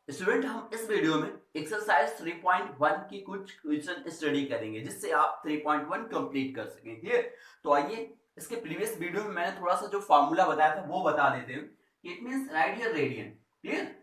Student, हम इस video में एक्सरसाइज 3.1 की कुछ क्वेश्चन स्टडी करेंगे जिससे आप 3.1 कंप्लीट कर सकें। क्लियर? तो आइए, इसके प्रीवियस वीडियो में मैंने थोड़ा सा जो फॉर्मूला बताया था वो बता देते हैं। It means right here radian. Clear?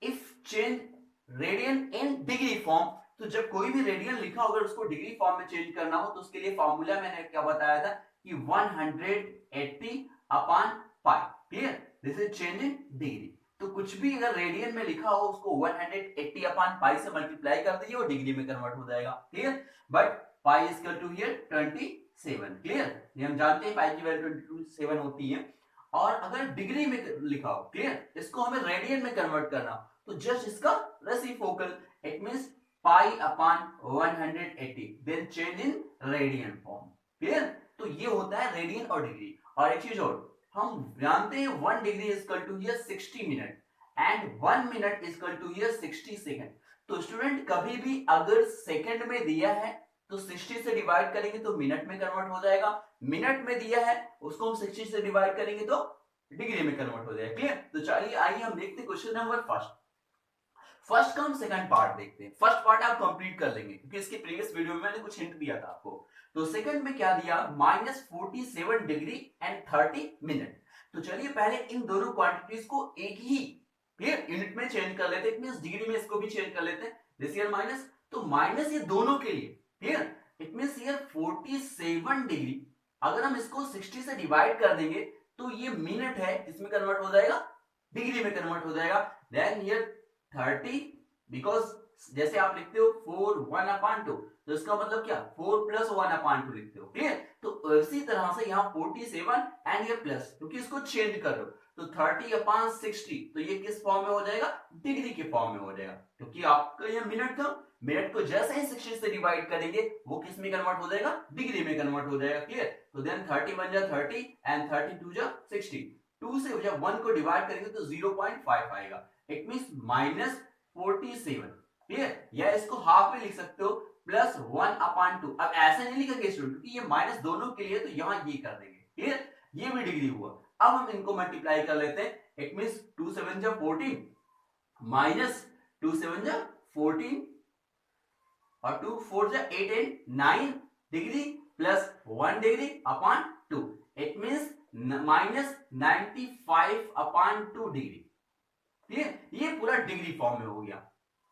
If change radian in degree form, तो जब कोई भी रेडियन लिखा होगा उसको डिग्री फॉर्म में चेंज करना हो तो उसके लिए फॉर्मूला मैंने क्या बताया था कि 180 upon pi. Clear? This is change in degree. तो कुछ भी अगर रेडियन में लिखा हो उसको 180 अपॉन पाई से मल्टीप्लाई कर दीजिए और डिग्री में कन्वर्ट हो जाएगा। Clear? But pi is equal to here 27। Clear? ये हम जानते हैं पाई की वैल्यू 27 होती है। और अगर डिग्री में लिखा हो, क्लियर, इसको हमें रेडियन में कन्वर्ट करना हो तो जस्ट इसका reciprocal, it means pi upon 180, then change in radian form. Clear? तो ये होता है रेडियन और डिग्री। और एक चीज और, हम जानते हैं 1 degree is equal to here 60 minute and 1 minute is equal to here 60 second. तो स्टूडेंट, कभी भी अगर सेकंड में दिया है तो 60 से डिवाइड करेंगे तो मिनट में कन्वर्ट हो जाएगा। मिनट में दिया है उसको हम 60 से डिवाइड करेंगे तो डिग्री में कन्वर्ट हो जाएगा। क्लियर? तो चलिए आइए हम देखते हैं क्वेश्चन नंबर फर्स्ट। फर्स्ट का हम सेकंड पार्ट देखते हैं। फर्स्ट पार्ट आप कंप्लीट कर लेंगे क्योंकि इसके प्रीवियस वीडियो में मैंने कुछ हिंट दिया था आपको। तो सेकंड में क्या दिया, -47 डिग्री एंड 30 मिनट। तो चलिए पहले इन दोनों क्वांटिटीज को एक ही क्लियर यूनिट में चेंज कर लेते हैं। इट मींस डिग्री में इसको भी चेंज कर लेते हैं। दिस हियर माइनस, तो माइनस ये दोनों के लिए। Clear? It means here 47 degree अगर हम इसको 60 से डिवाइड कर देंगे तो ये मिनट है, इसमें कन्वर्ट हो जाएगा, डिग्री में कन्वर्ट हो जाएगा। देन हियर 30, बिकॉज जैसे आप लिखते हो 4 1 अपॉन 2, तो इसका मतलब क्या 4 प्लस 1 अपॉन 2 लिखते हो। क्लियर? तो इसी तरह से यहाँ 47 एंड ये प्लस, क्योंकि इसको चेंज कर लो तो 30 अपॉन 60, तो ये किस फॉर्म में हो जाएगा, डिग्री के फॉर्म में हो जाएगा। क्योंकि आपका ये मिनट था, मिनट को जैसे ही 60 से डिवाइड करेंगे वो किस में कन्वर्ट हो जाएगा, डिग्री में कन्वर्ट हो जाएगा। क्लियर? तो देन 30 1 जा 30 एंड 32 जा 60। 2 से जब 1 को डिवाइड करेंगे तो 0.5 आएगा। It means -47। क्लियर? या इसको हाफ में लिख सकते हो +1/2। अब ऐसे नहीं लिखेंगे स्टूडेंट क्योंकि ये माइनस दोनों के लिए, तो यहां ये कर देंगे। क्लियर? ये भी डिग्री हुआ। अब हम इनको मल्टीप्लाई कर लेते हैं। इट मींस 2 7 जा 14 माइनस 2 7 जा 14 और 2 4 जा 8 and 9 degree plus 1 degree upon 2। It means -95/2 degree. Clear? ये पूरा डिग्री फॉर्म में हो गया।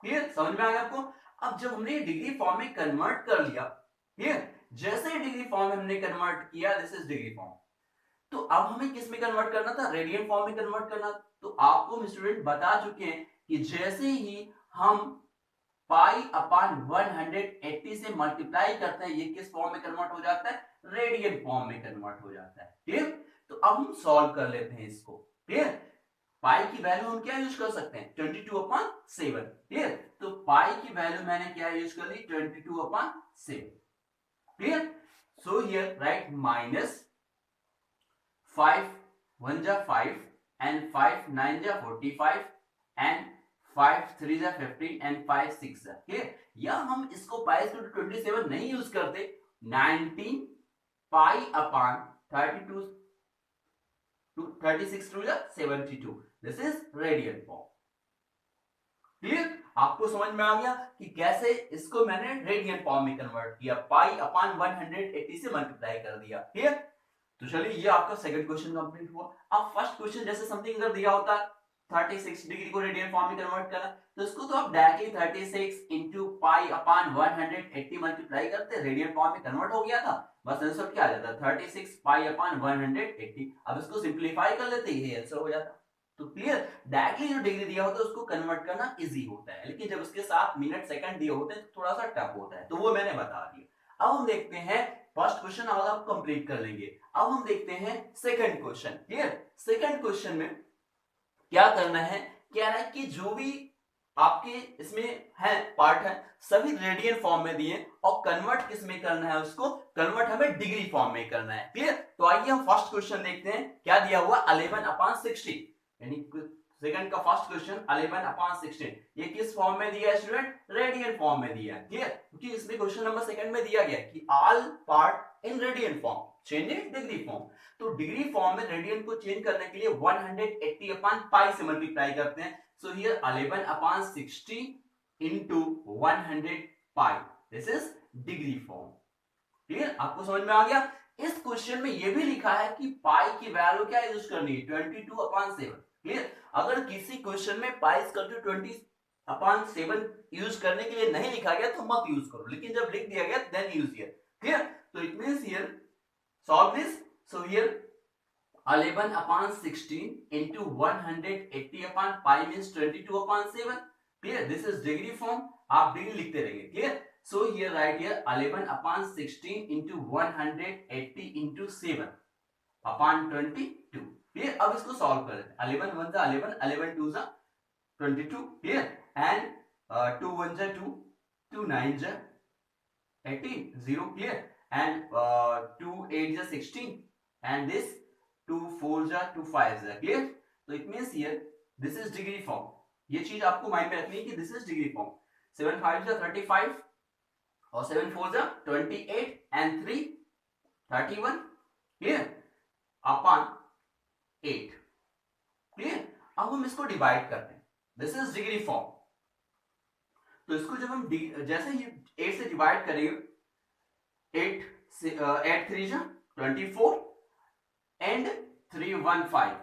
क्लियर? समझ में आ गया आपको? अब जब हमने डिग्री फॉर्म में कन्वर्ट कर लिया, क्लियर, जैसे ही डिग्री फॉर्म में हमने कन्वर्ट किया, दिस इज डिग्री फॉर्म, तो अब हमें किस में कन्वर्ट करना था, रेडियन फॉर्म में कन्वर्ट करना। तो आपको हम स्टूडेंट बता चुके हैं कि जैसे ही हम पाई अपॉन 180 से मल्टीप्लाई करते हैं ये किस फॉर्म में कन्वर्ट हो जाता है, रेडियन फॉर्म में कन्वर्ट हो जाता है। क्लियर? तो अब हम सॉल्व कर लेते हैं इसको। क्लियर? पाई की वैल्यू हम क्या यूज कर सकते हैं, 22/7। क्लियर? तो पाई की वैल्यू मैंने क्या यूज कर ली, 22/7। Clear? So here right minus 5 1 जा 5 एंड 5 9 जा 45 एंड 5 3 जा 15 एंड 5 6 जा। क्लियर? या हम इसको पाई को 27 नहीं यूज करते, 19 पाई अपॉन 32 36 2 जा 72। This is radian form. Clear? आपको समझ में आ गया कि कैसे इसको मैंने रेडियन फॉर्म में कन्वर्ट किया, पाई अपॉन 180 से मल्टीप्लाई कर दिया। क्लियर? तो चलिए ये आपका सेकंड क्वेश्चन कंप्लीट हुआ। अब फर्स्ट क्वेश्चन जैसे समथिंग अगर दिया होता 36 डिग्री को रेडियन फॉर्म में कन्वर्ट करना, तो इसको तो आप directly 36 into pi upon 180 multiply करते, रेडियन फॉर्म में कन्वर्ट हो गया था, बस आंसर क्या आ जाता 36 पाई अपॉन 180। अब इसको सिंप्लीफाई कर लेते, ये आंसर हो जाता। तो क्लियर, डायरेक्टली जो डिग्री दिया होता है उसको कन्वर्ट करना इजी होता है, लेकिन जब उसके साथ मिनट सेकंड दिए होते हैं तो थोड़ा सा टफ होता है, तो वो मैंने बता दिया। अब हम देखते हैं फर्स्ट क्वेश्चन आप कंप्लीट कर लेंगे। अब हम देखते हैं second question. Clear? Second question में क्या करना है, कह रहा है कि जो भी आपके इसमें है पार्ट है सभी रेडियन फॉर्म में दिए और कन्वर्ट किस में करना है, उसको कन्वर्ट हमें डिग्री फॉर्म में करना है। क्लियर? तो आइए हम फर्स्ट क्वेश्चन देखते हैं। क्या दिया हुआ 11/60, यानी सेकंड का फर्स्ट क्वेश्चन 11/16, ये किस फॉर्म में दिया है स्टूडेंट, रेडियन फॉर्म में दिया है। क्लियर? क्योंकि इसमें क्वेश्चन नंबर सेकंड में दिया गया कि all part in radian form change in degree form. तो डिग्री फॉर्म में रेडियन को चेंज करने के लिए 180 अपॉन पाई से मल्टीप्लाई करते हैं। So here 11 upon 60 into 100 pi. This is degree form. Clear? आपको समझ में आ गया? इस क्वेश्चन में ये भी लिखा है कि पाई की वैल्यू क्या यूज करनी है, 22 अपॉन 7. क्लियर? अगर किसी क्वेश्चन में pi is equal to 20 upon 7 use करने के लिए नहीं लिखा गया तो मत यूज करो, लेकिन जब लिख दिया गया देन यूज हियर. क्लियर? तो it means here solve this. So here 11 upon 16 into 180 upon pi means 22 upon 7. Clear? This is degree form. आप डिग्री लिखते रहेंगे. Clear? So here write here 11 upon 16 into 180 into 7 upon 22. Clear? अब इसको solve कर लेते हैं. 11 1 11, 11 2 22. Clear? And 2 1 2, 2 9 18, 0. Clear? And 2 8 16, and this 2 4 2 5. Clear? So it means here this is degree form. ये चीज आपको माइंड में रखनी है कि दिस इज डिग्री फॉर्म. 7 5 35 और 7 4 28 and 3 31. Clear? अपॉन 8. Clear? अब हम इसको डिवाइड करते हैं. This is degree form. तो इसको जब हम जैसे ही 8 से डिवाइड करेंगे, 8 3 24 and 3 1 5.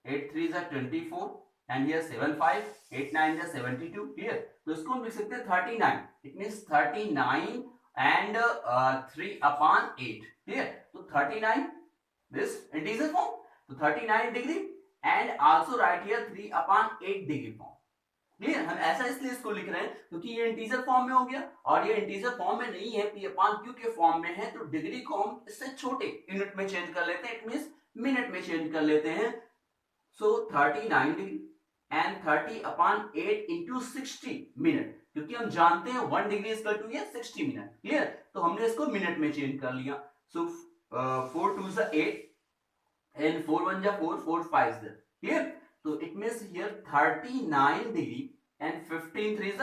8 3 24 and here 7 5, 8 9 72. Clear? तो इसको हम लिख सकते हैं 39. It means 39 and 3 upon 8. Clear? तो 39 this integer form. तो 39 degree and also write here 3 upon 8 degree form. Clear? हम ऐसा इसलिए इसको लिख रहे हैं क्योंकि ये इंटीजर फॉर्म में हो गया और ये इंटीजर फॉर्म में नहीं है, p अपॉन q के फॉर्म में है. तो डिग्री को हम इससे छोटे यूनिट में चेंज कर लेते हैं. इट मींस मिनट में चेंज कर लेते हैं. So 39 degree and 30 upon 8 into 60 minute, क्योंकि हम जानते हैं 1 degree equal to 60 minute. Clear? तो हमने इसको मिनट में चेंज कर लिया. So 4 2 8 and 4 1 4 4 5. क्लियर? तो it means here 39 degree and 15 3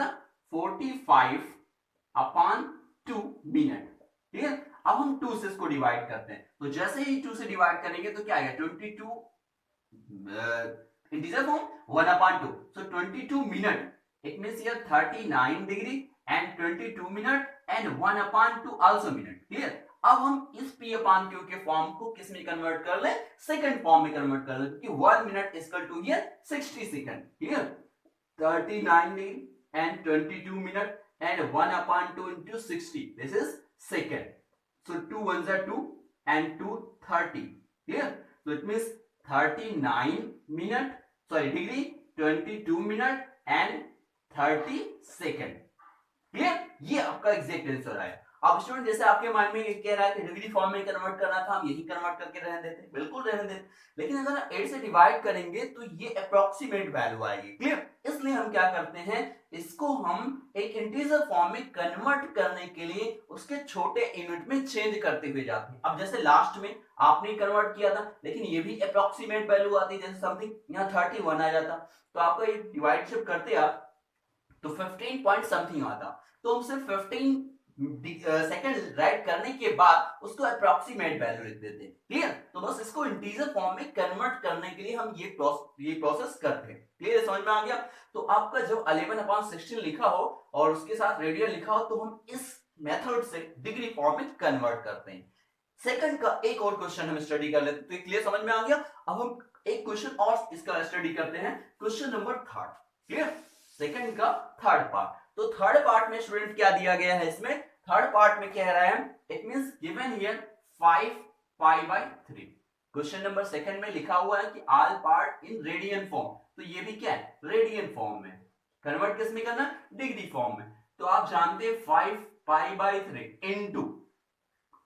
45 upon 2 minute. Clear? अब हम 2 से इसको डिवाइड करते हैं. तो जैसे ही 2 से डिवाइड करेंगे तो क्या आएगा, 22 integer form 1 upon 2. So 22 minute. It means here 39 degree and 22 minute and 1 upon 2 also minute. Clear? अब हम इस p अपॉन q के फॉर्म को किस में कन्वर्ट कर लें, सेकंड फॉर्म में कन्वर्ट कर लें, क्योंकि 1 minute equal to here 60 second. Clear? 39 and 22 minute and 1 upon 2 into 60. This is second. So 2 1s 2 and 2 30. Clear? So it means 39 minute, sorry, degree, 22 minute and 30 second. Clear? ये आपका exact answer है. अब student जैसे आपके mind में ये कह रहा है कि डिग्री फॉर्म में कन्वर्ट करना था, हम यही कन्वर्ट करके रहने देते, बिल्कुल रहने देते. लेकिन अगर 8 से डिवाइड करेंगे तो ये अप्रोक्सीमेट वैल्यू आएगी. क्लियर? इसलिए हम क्या करते हैं, इसको हम एक इंटीजर फॉर्म में कन्वर्ट करने के लिए उसके छोटे यूनिट में चेंज करते हुए जाते हैं. अब जैसे लास्ट में आपने कन्वर्ट किया था, लेकिन ये भी अप्रोक्सीमेट वैल्यू आती है. जैसे समथिंग यहाँ 31 आ जाता, तो आपका ये डिवाइड जब करते आप तो 15 पॉइंट समथिंग आता. तो हम सिर्फ 15 सेकंड राइट करने के बाद उसको अप्रोक्सीमेट वैल्यू लिख देते हैं. क्लियर? तो बस इसको इंटीजर फॉर्म में कन्वर्ट करने के लिए हम ये प्रोसेस करते हैं. क्लियर? समझ में आ गया? तो आपका जब 11/16 लिखा हो और उसके साथ रेडियन लिखा हो तो हम इस मेथड से डिग्री फॉर्म में कन्वर्ट करते हैं. सेकंड का एक और क्वेश्चन हम स्टडी कर लेते हैं. तो ये क्लियर समझ में आ गया? अब हम एक क्वेश्चन और इसका स्टडी करते हैं, क्वेश्चन नंबर 3. क्लियर? सेकंड का थर्ड पार्ट. तो थर्ड पार्ट में स्टूडेंट क्या दिया गया है, इसमें थर्ड पार्ट में कह रहा है, it means given here 5 π/3. Question number second में लिखा हुआ है कि all part in radian form. तो ये भी क्या है, रेडियन फॉर्म में. कन्वर्ट किस में करना, डिग्री फॉर्म में. तो आप जानते हैं 5 π/3 इनटू.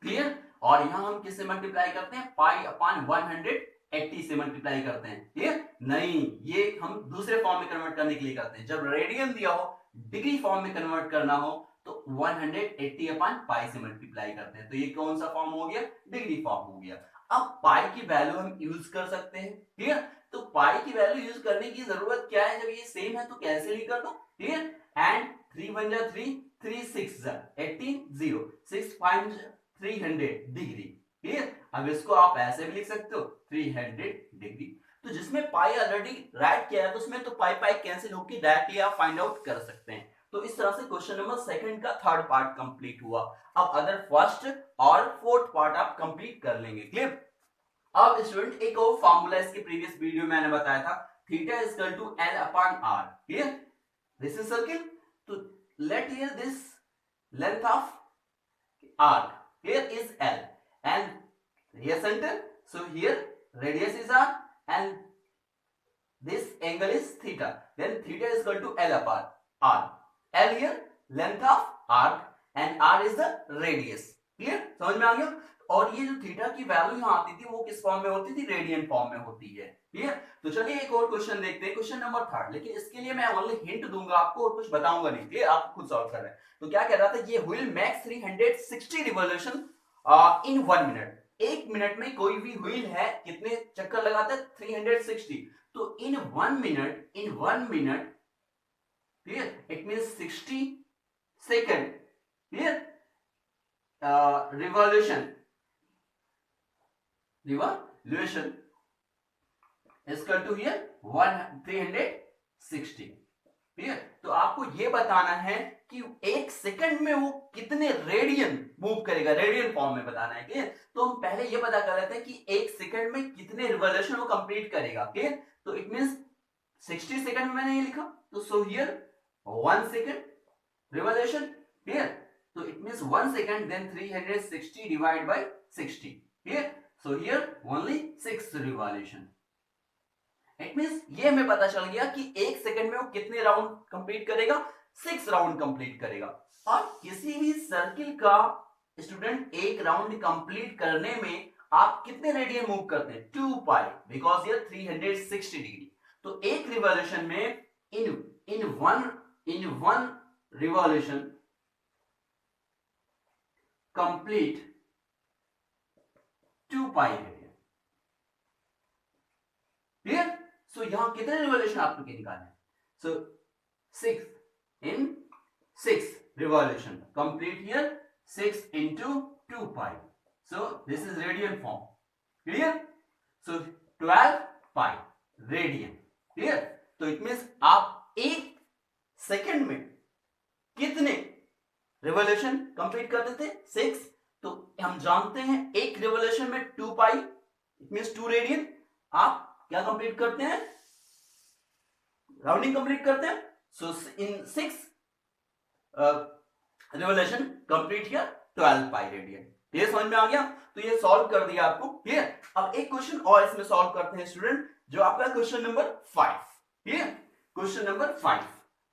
क्लियर? और यहां हम किससे मल्टीप्लाई करते हैं, पाई अपॉन 180 से मल्टीप्लाई करते हैं. क्लियर? नहीं, ये हम दूसरे फॉर्म में कन्वर्ट करने के लिए करते हैं. जब रेडियन दिया हो, डिग्री फॉर्म में कन्वर्ट करना हो तो 180 अपॉन पाई से मल्टीप्लाई करते हैं. तो ये कौन सा फॉर्म हो गया, डिग्री फॉर्म हो गया. अब पाई की वैल्यू हम यूज कर सकते हैं. क्लियर? तो पाई की वैल्यू यूज करने की जरूरत क्या है, जब ये सेम है तो कैंसिल ही कर दो. क्लियर? And 3 1 3, 3 6 18 0, 6 5 300 degree. क्लियर? अब इसको आप ऐसे भी लिख सकते हो 300 डिग्री. तो जिसमें पाई ऑलरेडी राइट किया है तो उसमें तो पाई पाई कैंसिल होकर डायरेक्टली आप फाइंड आउट कर सकते हैं। तो इस तरह से क्वेश्चन नंबर सेकंड का थर्ड पार्ट कंप्लीट हुआ। अब अदर फर्स्ट और फोर्थ पार्ट आप कंप्लीट कर लेंगे। क्लियर। अब स्टूडेंट एक और फार्मूला इसके प्रीवियस वीडियो में मैंने बताया था, theta is equal to L upon R. Clear. This is circle, तो let here this length of arc here is L and here center, so here radius is R and this angle is theta, then theta is equal to L upon R. L here length of arc and R is the radius. Clear? समझ में आ गया। और ये जो theta की value यहाँ आती थी वो किस फॉर्म में होती थी, रेडियन फॉर्म में होती है। क्लियर। तो चलिए एक और क्वेश्चन देखते हैं, क्वेश्चन नंबर थर्ड। लेकिन इसके लिए मैं ओनली हिंट दूंगा आपको और कुछ बताऊंगा नहीं। क्लियर, आप खुद सॉल्व कर रहे हैं। तो क्या कह रहा था, ये wheel max 360 revolution in 1 minute. एक मिनट में कोई भी व्हील है कितने चक्कर लगाता है, 360। तो इन 1 minute clear, it means 60 second. Clear, revolution is equal to here 360। Clear. तो आपको ये बताना है कि एक सेकंड में वो कितने रेडियन मूव करेगा, रेडियन फॉर्म में बताना है। क्लियर। तो हम पहले ये पता कर लेते हैं कि एक सेकंड में कितने रिवॉल्यूशन वो कंप्लीट करेगा। क्लियर। तो इट मींस 60 सेकंड में मैंने ये लिखा, तो so here 1 second revolution. Clear. तो it means 1 second then 360 divide by 60। Clear. So here only 6 revolution. It means ये हमें पता चल गया कि एक सेकंड में वो कितने राउंड कंप्लीट करेगा, 6 राउंड कंप्लीट करेगा। और किसी भी सर्किल का स्टूडेंट एक राउंड कंप्लीट करने में आप कितने रेडियन मूव करते हैं, 2 पाई, बिकॉज ये 360 डिग्री। तो एक रिवॉल्यूशन में in one revolution complete 2 pi radian. Clear. So यहां कितने रिवॉल्यूशन आपको निकालने, so 6 revolution complete here 6 into 2 pi, so this is radian form. Clear. So 12 pi radian. Clear. तो इट मींस आप एक सेकंड में कितने रिवॉल्यूशन कंप्लीट करते थे, 6। तो हम जानते हैं एक रिवॉल्यूशन में 2 पाई, इट मींस 2 रेडियन। आप क्या कंप्लीट करते हैं, राउंडिंग कंप्लीट करते हैं। सो इन 6 रिवॉल्यूशन कंप्लीट किया 12 पाई रेडियन। ये समझ में आ गया। तो ये सॉल्व कर दिया आपको। क्लियर। अब एक क्वेश्चन और इसमें सॉल्व करते हैं स्टूडेंट, जो आपका question number 5। Clear. Question number 5।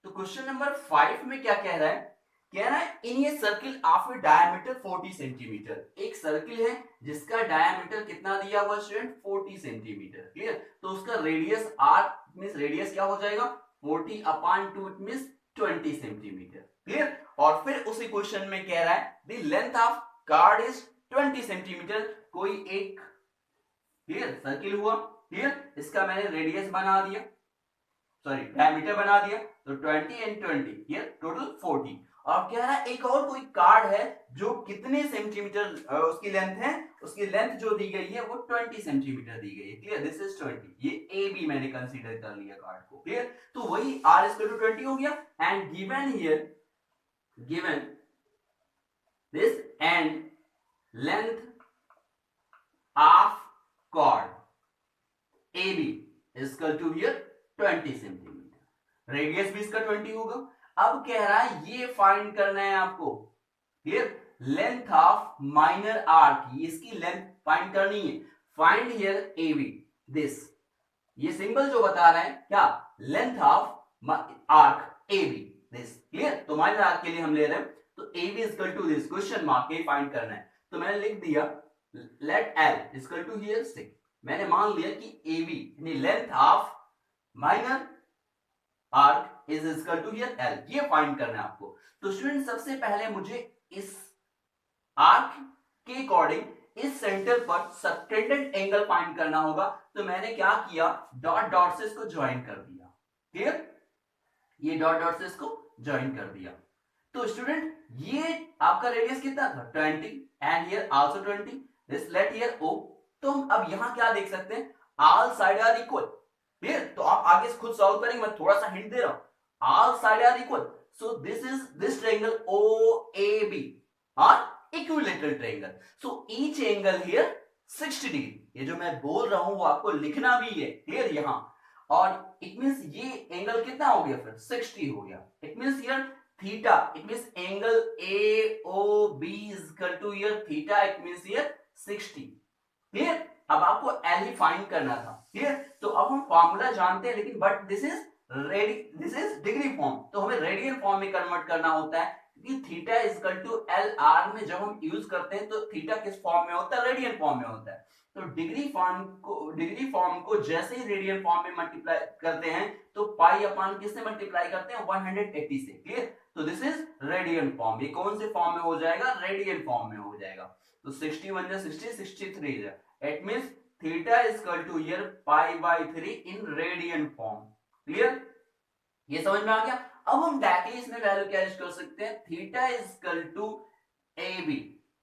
तो क्वेश्चन नंबर 5 में क्या कह रहा है, कह रहा है इन ये सर्किल ऑफ डायमीटर 40 सेंटीमीटर। एक सर्किल है जिसका डायमीटर कितना दिया हुआ स्टूडेंट, 40 सेंटीमीटर। क्लियर। तो उसका रेडियस r मींस रेडियस क्या हो जाएगा, 40 upon 2 it means 20 centimetre. Clear. और फिर उसी क्वेश्चन में कह रहा है the length of card is 20 centimetre. कोई एक क्लियर सर्किल हुआ। क्लियर। इसका मैंने रेडियस बना दिया, सॉरी डायमीटर बना दिया, तो 20 एंड 20 ये टोटल 40। और कह रहा है एक और कोई कार्ड है जो कितने सेंटीमीटर उसकी लेंथ है, उसकी लेंथ जो दी गई है वो 20 सेंटीमीटर दी गई है। क्लियर। This is 20। ये ए बी मैंने कंसीडर कर लिया कार्ड को। क्लियर। तो वही r इक्वल टू 20 हो गया। And given here, given this and length of chord A B equal to here 20 centimetre, radius भी इसका 20 होगा। अब कह रहा है ये फाइंड करना है आपको। Clear. Length of minor arc, इसकी लेंथ फाइंड करनी है। Find here A B, this ये सिंबल जो बता रहा है क्या, length of arc A B, this. Clear. तो माइनर आर्क के लिए हम ले रहे हैं, तो A B equal to this question mark के फाइंड करना है। तो मैंने लिख दिया let L equal to here 6। मैंने मान लिया कि ए बी यानी length of minor arc is equal to here L, ये फाइंड करना है आपको। तो स्टूडेंट सबसे पहले मुझे इस आर्क के अकॉर्डिंग इस सेंटर पर सबटेंडेंट एंगल फाइंड करना होगा। तो मैंने क्या किया, डॉट डॉट से इसको ज्वाइन कर दिया। क्लियर। ये डॉट डॉट से इसको ज्वाइन कर दिया। तो स्टूडेंट ये आपका रेडियस कितना था, 20 and here also 20, this let here O. तो हम अब यहां क्या देख सकते हैं, all side are equal. Clear? तो आप आगे से खुद सॉल्व करेंगे, मैं थोड़ा सा हिंट दे रहा हूं। All side are equal, so this triangle OAB are equilateral triangle, so each angle here 60 degree. ये जो मैं बोल रहा हूं वो आपको लिखना भी है। क्लियर? यहां और इट मींस ये एंगल कितना हो गया फिर 60 हो गया। It means here theta, it means angle AOB is equal to here theta, it means here 60। Clear? अब आपको एल ही फाइंड करना था। क्लियर? तो अब हम फार्मूला जानते हैं, लेकिन but this is degree form, तो हमें रेडियन फॉर्म में कन्वर्ट करना होता है, क्योंकि theta is equal to L R में जब हम यूज करते हैं तो थीटा किस फॉर्म में होता है? रेडियन फॉर्म में होता है। तो डिग्री फॉर्म को जैसे ही रेडियन फॉर्म में मल्टीप्लाई करते हैं तो पाई अपान किससे मल्टीप्लाई करते हैं? 180 से। क्लियर? तो दिस इज रेडियन फॉर्म। ये कौन से फॉर्म में हो जाएगा? रेडियन फॉर्म में हो जाएगा। तो 61 जा 60, 63 जा, it means theta is equal to here pi by 3 in radian form. Clear? ये समझ में आ गया? अब हम डायरेक्टली इसमें वैल्यू क्या यूज कर सकते हैं? Theta is equal to AB।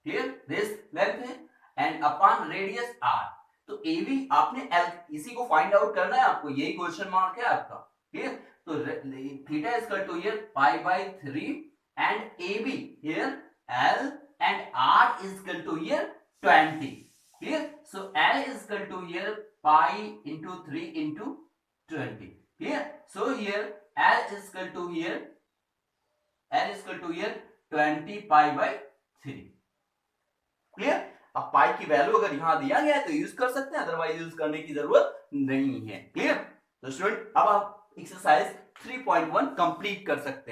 Clear? This length है एंड अपॉन रेडियस r। तो AB आपने L, इसी को फाइंड आउट करना है आपको, यही क्वेश्चन मार्क है आपका। क्लियर? तो theta is equal to here pi by 3 and AB here L and R is equal to here 20. Clear? So L is equal to here pi into 3 into 20. Clear? So here L is equal to here 20 pi by 3. Clear? अब पाई की value अगर यहां दिया गया है तो use कर सकते हैं, अदरवाइज यूज करने की जरूरत नहीं है। क्लियर? तो स्टूडेंट अब आप एक्सरसाइज 3.1 कंप्लीट कर सकते हैं।